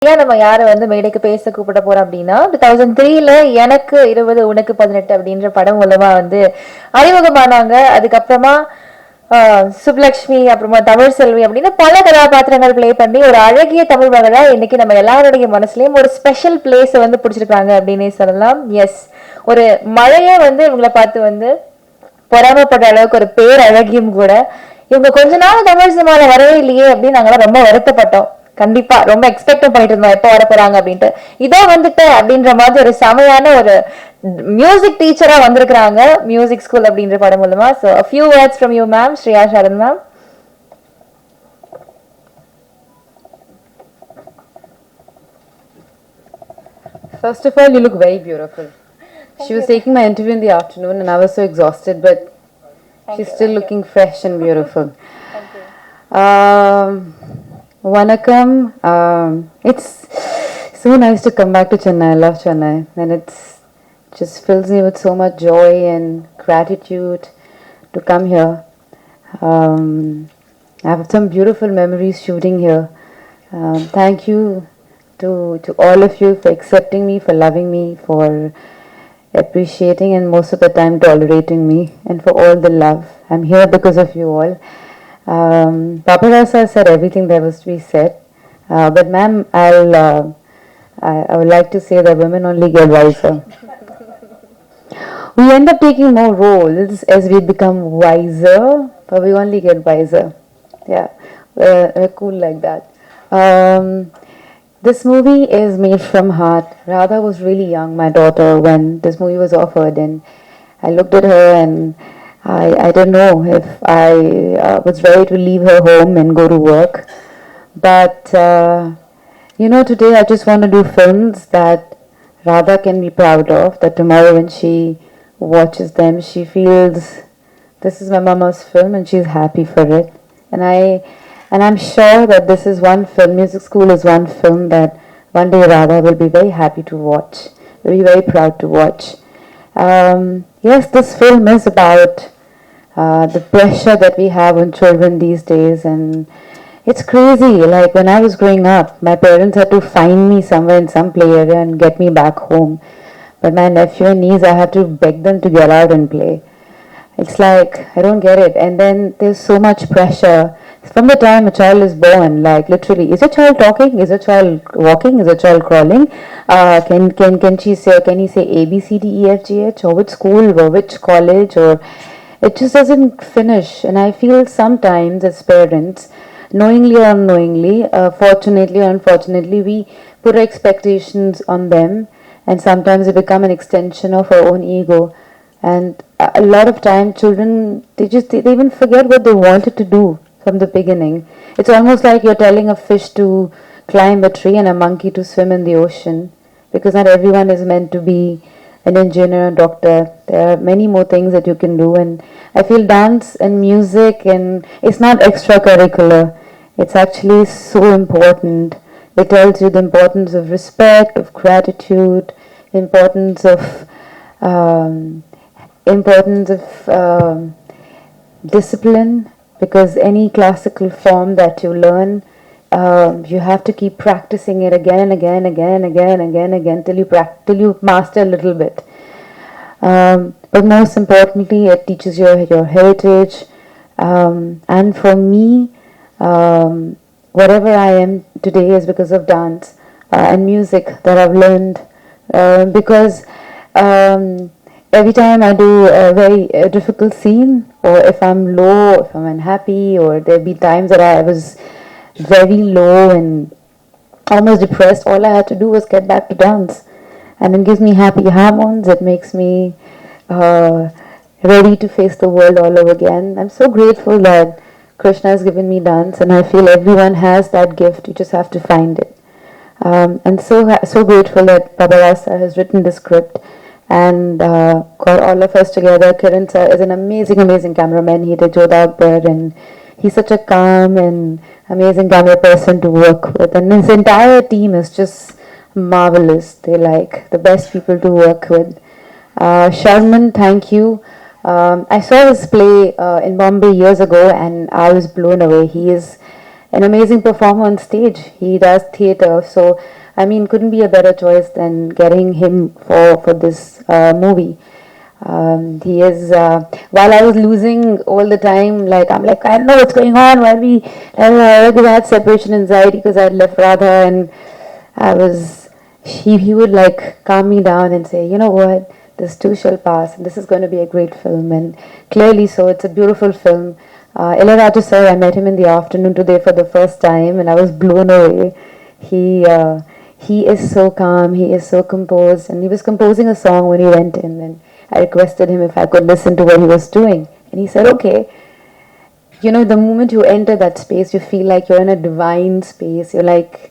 ஏன் நம்ம யாரை வந்து மேடைக்கு பேச கூப்பிட போறோம் அப்படின்னா 2003ல எனக்கு 20 உனக்கு 18 அப்படின்ற படம் மூலமா வந்து அறிமுகமானாங்க. அதுக்கப்புறமா சுப்லக்ஷ்மி, அப்புறமா தமிழ் செல்வி அப்படின்னு பல கதாபாத்திரங்கள் பிளே பண்ணி ஒரு அழகிய தமிழ் மகளா இன்னைக்கு நம்ம எல்லாருடைய மனசுலயும் ஒரு ஸ்பெஷல் பிளேஸ் வந்து பிடிச்சிருக்காங்க அப்படின்னே சொல்லலாம். எஸ், ஒரு மழையே வந்து இவங்களை பார்த்து வந்து பொறாமப்படுற அளவுக்கு ஒரு பேர் அழகியும் கூட. இவங்க கொஞ்ச நாள் தமிழ் சினிமால வரவே இல்லையே அப்படின்னு நாங்களாம் ரொம்ப வருத்தப்பட்டோம். கண்டிப்பா ரொம்ப எக்ஸ்பெக்ட் பண்ணிட்டு இருந்தோம் எப்போ வர போறாங்க அப்படின்ட்டு. இதோ வந்துட்டு அப்படின்ற மாதிரி ஒரு செமையான ஒரு மியூசிக் டீச்சரா வந்திருக்கிறாங்க மியூசிக் ஸ்கூல் அப்படின்ற படம் மூலமா. So a few words from you ma'am, Shriya Saran ma'am. First of all, you look very beautiful. She was taking my interview in the afternoon and I was so exhausted, but she's still looking fresh and beautiful. Vanakkam. It's so nice to come back to Chennai. I love Chennai, and it's just fills me with so much joy and gratitude to come here. I have some beautiful memories shooting here. Thank you to all of you for accepting me, for loving me, for appreciating and most of the time tolerating me, and for all the love. I'm here because of you all. Paparao said everything that was to be said, but ma'am, I would like to say that women only get wiser. We end up taking more roles as we become wiser, but we only get wiser. Yeah, we're cool like that. This movie is made from heart. Radha was really young, my daughter, when this movie was offered, and I looked at her and I don't know if I was ready to leave her home and go to work. But, today I just want to do films that Radha can be proud of, that tomorrow when she watches them, she feels this is my mama's film and she's happy for it. And I'm sure that this is one film, Music School is one film that one day Radha will be very happy to watch, will be very proud to watch. Yes, this film is about the pressure that we have on children these days, and it's crazy. Like when I was growing up, my parents had to find me somewhere in some play area and get me back home. But my nephew and niece, I had to beg them to get out and play. It's like, I don't get it. And then there's so much pressure. From the time a child is born, like literally, is a child talking? Is a child walking? Is a child crawling? Can she say? Can he say A B C D E F G H? Or which school? Or which college? Or it just doesn't finish. And I feel sometimes as parents, knowingly or unknowingly, fortunately or unfortunately, we put our expectations on them, and sometimes they become an extension of our own ego. And a lot of time, children they even forget what they wanted to do from the beginning. It's almost like you're telling a fish to climb a tree and a monkey to swim in the ocean, because not everyone is meant to be an engineer, a doctor. There are many more things that you can do, and I feel dance and music, and it's not extracurricular. It's actually so important. It tells you the importance of respect, of gratitude, importance of discipline. Because any classical form that you learn, you have to keep practicing it again and again and again and again and again and again till you master a little bit. But most importantly, it teaches your heritage. And for me, whatever I am today is because of dance and music that I've learned. Because every time I do a very difficult scene, or if I'm low, if I'm unhappy, or there'll be times that I was very low and almost depressed, all I had to do was get back to dance. And it gives me happy hormones, it makes me ready to face the world all over again. I'm so grateful that Krishna has given me dance, and I feel everyone has that gift, you just have to find it. And so grateful that Paparao has written the script and got all of us together. Kiran sir is an amazing cameraman. He did Jodha Akbar, and he's such a calm and amazing camera person to work with. And his entire team is just marvelous. They're like the best people to work with. Sharman, thank you. I saw his play in Bombay years ago, and I was blown away. He is an amazing performer on stage. He does theater, so I mean, couldn't be a better choice than getting him for this movie. He is. While I was losing all the time, like I'm like I don't know what's going on. Why we? Because I had separation anxiety because I had left Radha, and I was. He would like calm me down and say, you know what, this too shall pass, and this is going to be a great film, and clearly so. It's a beautiful film. Ilayaraja sir, I met him in the afternoon today for the first time, and I was blown away. He is so calm. He is so composed, and he was composing a song when he went in, and I requested him if I could listen to what he was doing, and he said, okay. You know, the moment you enter that space, you feel like you're in a divine space. You're like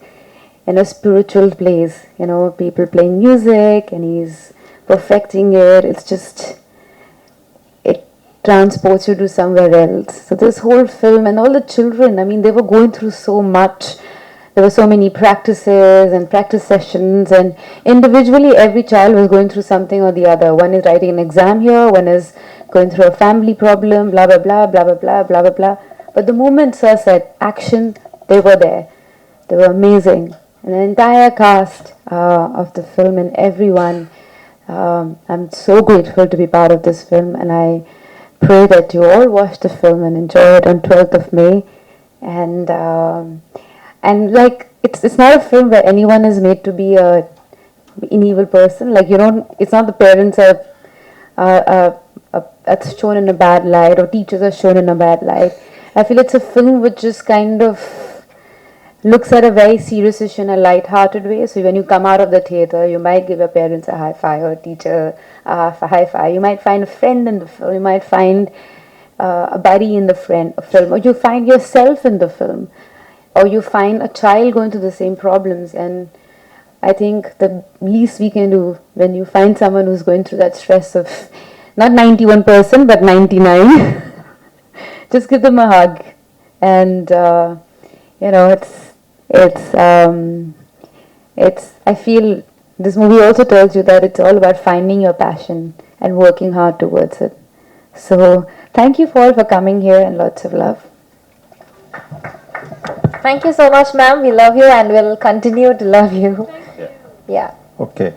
in a spiritual place. You know, people playing music, and he's perfecting it. It's just, it transports you to somewhere else. So this whole film and all the children, I mean, they were going through so much. There were so many practices and practice sessions, and individually every child was going through something or the other. One is writing an exam here, one is going through a family problem, blah blah blah blah blah blah blah blah blah. But the moment sir said action, they were there. They were amazing. And the entire cast of the film and everyone, I'm so grateful to be part of this film, and I pray that you all watch the film and enjoy it on 12th of May. And like it's not a film where anyone is made to be an evil person. Like, you don't, it's not the parents are shown in a bad light, or teachers are shown in a bad light. I feel it's a film which just kind of looks at a very serious issue in a light-hearted way. So when you come out of the theater, you might give your parents a high five, or a teacher a high five. You might find a friend in the film. You might find a buddy in the film, or you find yourself in the film, or you find a child going through the same problems. And I think the least we can do when you find someone who's going through that stress of not 91% but 99, just give them a hug. And you know, it's I feel this movie also tells you that it's all about finding your passion and working hard towards it. So thank you all for coming here, and lots of love. Thank you so much, ma'am. We love you and we'll continue to love you. Yeah. Okay.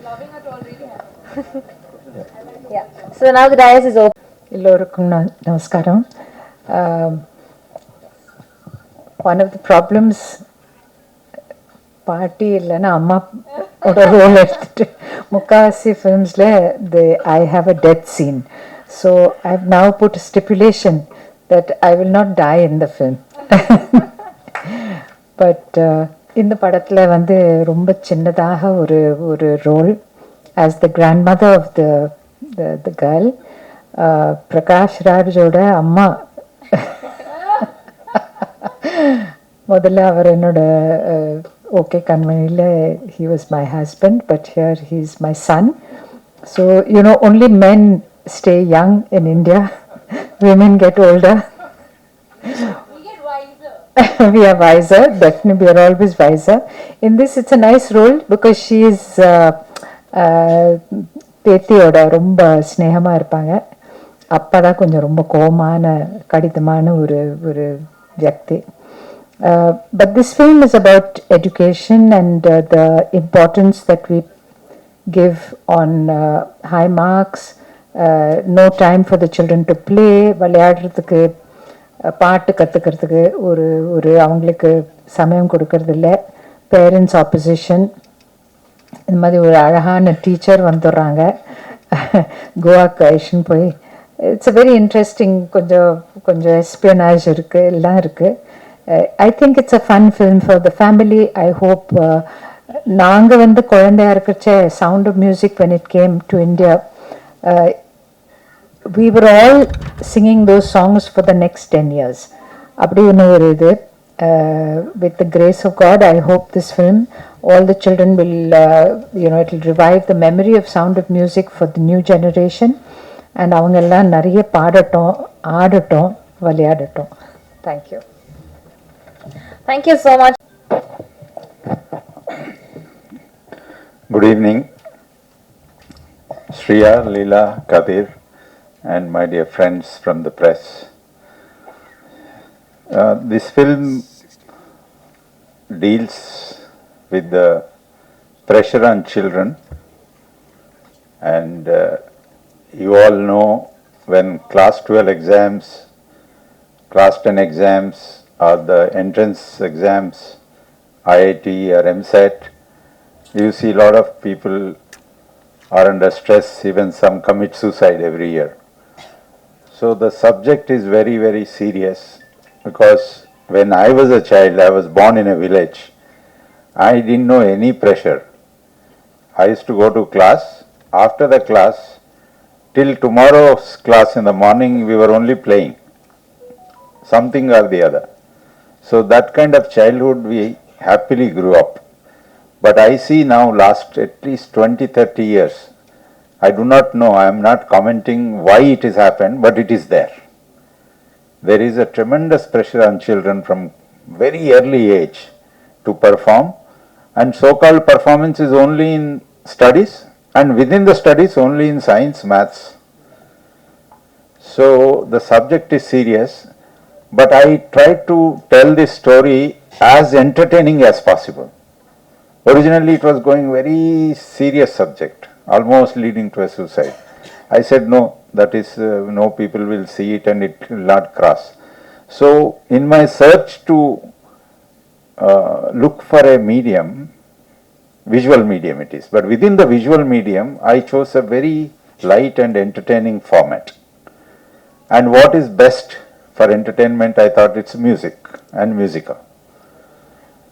Yeah. So now the dais is open. எல்லோருக்கும் நமஸ்காரம். One of the problems பாட்டி இல்லைன்னா அம்மா role எடுத்துட்டு முக்காவாசி ஃபிலிம்ஸில் I have a death scene. So I've now put a stipulation that I will not die in the film. But இந்த படத்தில் வந்து ரொம்ப சின்னதாக ஒரு role as the grandmother of the girl. Prakash ராஜோட அம்மா. முதல்ல அவர் என்னோட ஓகே கண்மணியில் he was my husband, but here he's my son. So you know, only men stay young in India. Women get older. We are wiser, definitely we are always wiser. In this it's a nice role because she is பேத்தியோட ரொம்ப ஸ்னேகமாக இருப்பாங்க. அப்பா தான் கொஞ்சம் ரொம்ப கோமான கடிதமான ஒரு வியக்தி. But this film is about education and the importance that we give on high marks, no time for the children to play, விளையாடுறதுக்கு பாட்டு கற்றுக்கிறதுக்கு ஒரு அவங்களுக்கு சமயம் கொடுக்கறதில்ல. பேரண்ட்ஸ் ஆப்போசிஷன், இந்த மாதிரி ஒரு அழகான டீச்சர் வந்துடுறாங்க கோவாக்கு ஐஷன் போய். இட்ஸ் அ வெரி இன்ட்ரெஸ்டிங், கொஞ்சம் எஸ்பியனாஜ் இருக்குது, எல்லாம் இருக்குது. I think it's a fun film for the family. I hope நாங்கள் வந்து குழந்தையா இருக்கிறச்ச Sound of Music when it came to India, we were all singing those songs for the next 10 years. அப்படி ஒன்று ஒரு இது. With the grace of God, I hope this film, all the children will, it will revive the memory of Sound of Music for the new generation. And அவங்க எல்லாம் நிறைய பாடட்டும், ஆடட்டும், விளையாடட்டும். Thank you. Thank you so much. Good evening, Shriya, Leela, Kabir, and my dear friends from the press. This film deals with the pressure on children, and you all know when class 12 exams, class 10 exams, or the entrance exams, IIT or MSET, you see a lot of people are under stress, even some commit suicide every year. So the subject is very, very serious, because when I was a child, I was born in a village. I didn't know any pressure. I used to go to class. After the class, till tomorrow's class in the morning, we were only playing something or the other. So that kind of childhood we happily grew up. But I see now last at least 20, 30 years, I do not know, I am not commenting why it has happened, but it is there. There is a tremendous pressure on children from very early age to perform, and so-called performance is only in studies, and within the studies only in science, maths. So the subject is serious, but I try to tell this story as entertaining as possible. Originally it was going very serious subject, almost leading to a suicide. I said no, that is no, people will see it and it will not cross. So in my search to look for a medium, visual medium it is, but within the visual medium I chose a very light and entertaining format. And what is best for entertainment, I thought it's music and musical.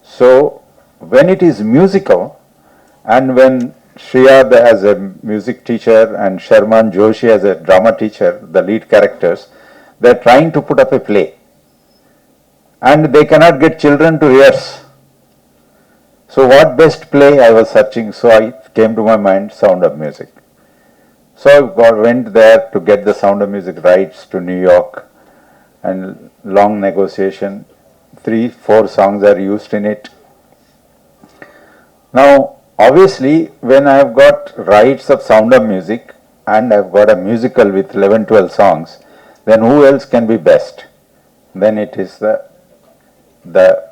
So when it is musical, and when Shriya as a music teacher and Sharman Joshi as a drama teacher, the lead characters, they are trying to put up a play. And they cannot get children to rehearse. So what best play I was searching, so I came to my mind Sound of Music. So I went there to get the Sound of Music rights to New York, and long negotiation, 3-4 songs are used in it. Now obviously when I have got rights of Sound of Music and I have got a musical with 11-12 songs, then who else can be best? Then it is the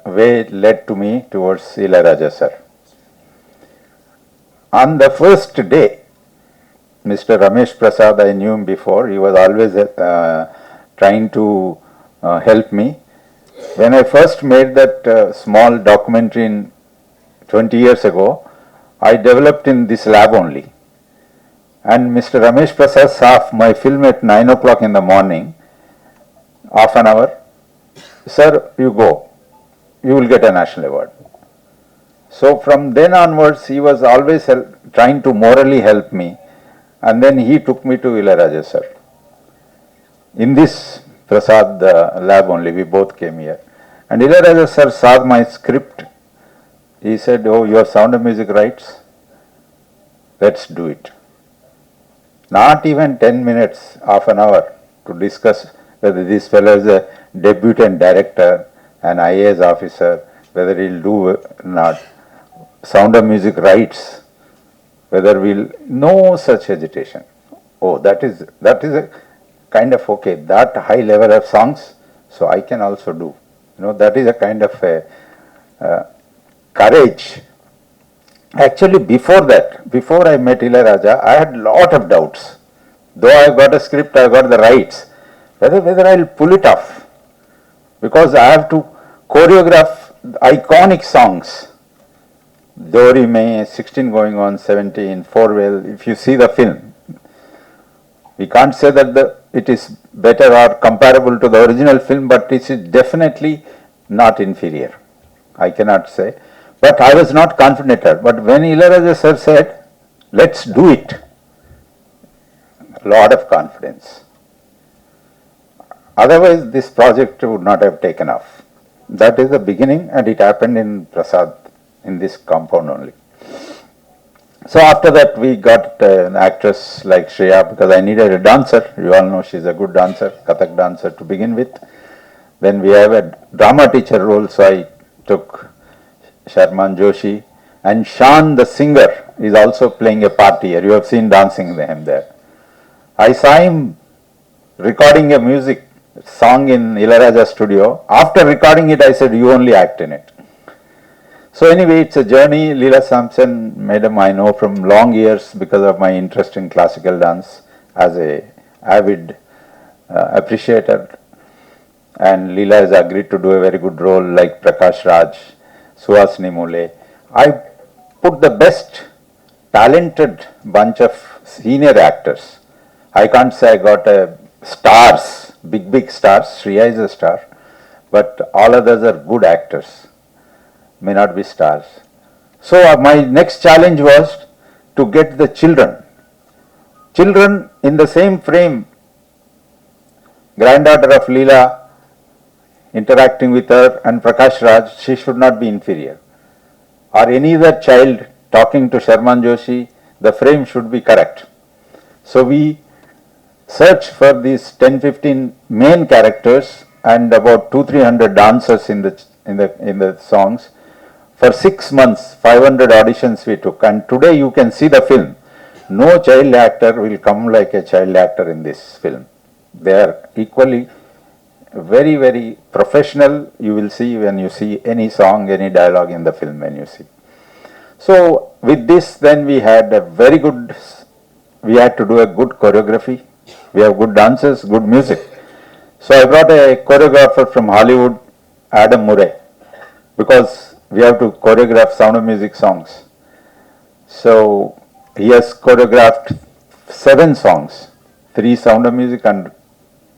way led to me towards Ilayaraja sir. On the first day, Mr. Ramesh Prasad, I knew him before, he was always trying to help me. When I first made that small documentary in 20 years ago, I developed in this lab only. And Mr. Ramesh Prasad saw my film at 9 o'clock in the morning, half an hour. Sir, you go. You will get a national award. So from then onwards, he was always trying to morally help me. And then he took me to Ilayaraja sir. In this Prasad lab only, we both came here. And Ilayaraja sir saw my script. He said, oh, you have Sound of Music rights? Let's do it. Not even 10 minutes, half an hour to discuss whether this fellow is a debutant director, an IAS officer, whether he'll do or not. Sound of Music rights, whether we'll, no such hesitation. Oh, that is a kind of okay, that high level of songs, so I can also do. You know, that is a kind of a courage. Actually, before that, before I met Ilayaraja, I had lot of doubts. Though I got a script, I got the rights, whether I'll pull it off, because I have to choreograph iconic songs. Dori May, 16 going on 17, Forwell. If you see the film, we can't say that it is better or comparable to the original film, but it is definitely not inferior. I cannot say. But I was not confident. But when Ilayaraja sir said, let's do it, a lot of confidence. Otherwise, this project would not have taken off. That is the beginning, and it happened in Prasad, in this compound only. So after that, we got an actress like Shriya, because I needed a dancer. You all know she's a good dancer, Kathak dancer to begin with. Then we have a drama teacher role, so I took Sharman Joshi, and Shan the singer is also playing a part here. You have seen dancing him there. I saw him recording a music song in Ilayaraja studio. After recording it, I said, you only act in it. So anyway, it's a journey. Leela Sampson, madam, I know from long years because of my interest in classical dance as a avid appreciator. And Leela has agreed to do a very good role like Prakash Raj, Suhasini Mule. I put the best talented bunch of senior actors. I can't say I got a stars, big stars. Shriya is a star, but all others are good actors, may not be stars. So my next challenge was to get the children in the same frame, granddaughter of Leela interacting with her and Prakash Raj, she should not be inferior. Or any other child talking to Sharman Joshi, the frame should be correct. So we search for these 10-15 main characters and about 200-300 dancers in the songs. For 6 months, 500 auditions we took, and today you can see the film. No child actor will come like a child actor in this film. They are equally very professional. You will see when you see any song, any dialogue in the film when you see. So with this, then we had to do a good choreography. We have good dancers, good music. So I brought a choreographer from Hollywood, Adam Murray, because we have to choreograph Sound of Music songs. So he has choreographed 7 songs, 3 Sound of Music and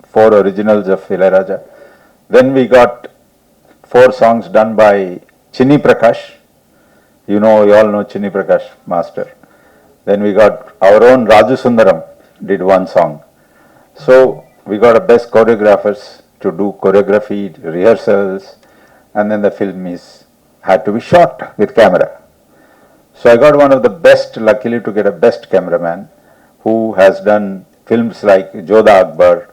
4 originals of Ilayaraja. Then we got 4 songs done by Chinni Prakash. You all know Chinni Prakash master. Then we got our own Raju Sundaram did 1 song. So we got a best choreographers to do choreography, rehearsals, and then the film had to be shot with camera. So I got one of the best, luckily to get a best cameraman who has done films like Jodha Akbar,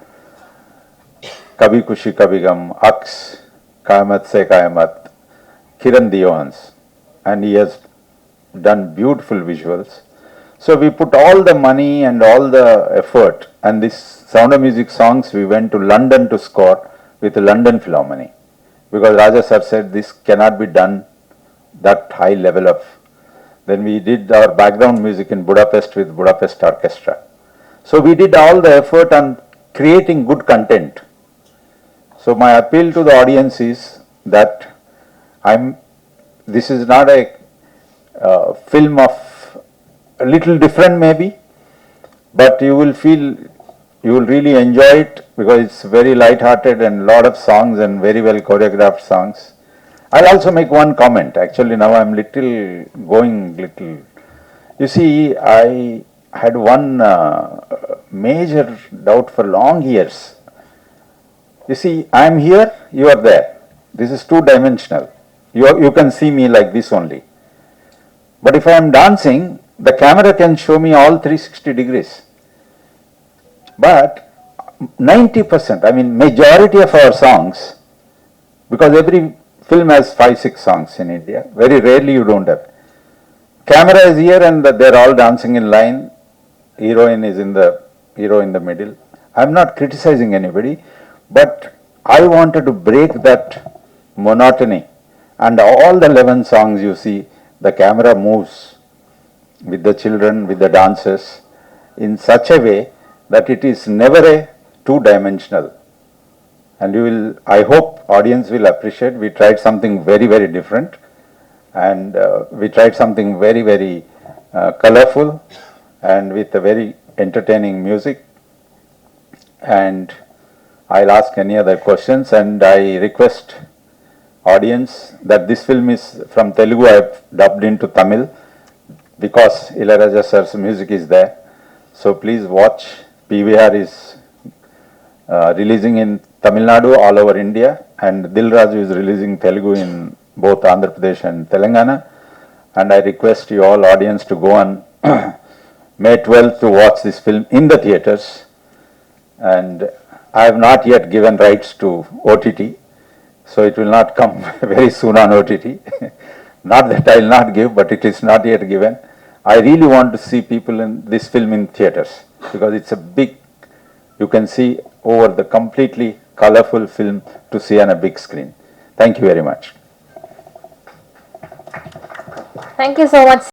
Kabhi Kushi Kabhi Gum, Aks, Kayamat Se Kayamat, Kiran Diyons, and he has done beautiful visuals. So we put all the money and all the effort, and this Sound of Music songs we went to London to score with the London Philharmonic, because Raja sir said this cannot be done that high level of. Then we did our background music in Budapest with Budapest Orchestra. So we did all the effort on creating good content. So my appeal to the audience is that this is not a film of a little different maybe, but you will really enjoy it because it's very light-hearted and lot of songs and very well choreographed songs. I'll also make one comment. Actually, now I'm going little. You see, I had one major doubt for long years. You see, I'm here, you are there. This is 2-dimensional. You can see me like this only. But if I am dancing, the camera can show me all 360 degrees. But 90%, majority of our songs, because every film has 5-6 songs in India, very rarely you don't have. Camera is here and they're all dancing in line. Hero in the middle. I'm not criticizing anybody, but I wanted to break that monotony. And all the 11 songs you see, the camera moves with the children, with the dancers, in such a way that it is never a 2-dimensional. And I hope audience will appreciate. We tried something very different, and we tried something very colorful and with a very entertaining music. And I'll ask any other questions, and I request audience that this film is from Telugu. I've dubbed into Tamil because Ilayaraja sir's music is there. So please watch. PVR is releasing in Tamil Nadu all over India, and Dil Raju is releasing Telugu in both Andhra Pradesh and Telangana. And I request you all audience to go on May 12th to watch this film in the theatres. And I have not yet given rights to OTT, so it will not come very soon on OTT. Not that I will not give, but it is not yet given. I really want to see people in this film in theatres because it's a big, you can see over the completely colorful film to see on a big screen. Thank you very much. Thank you so much.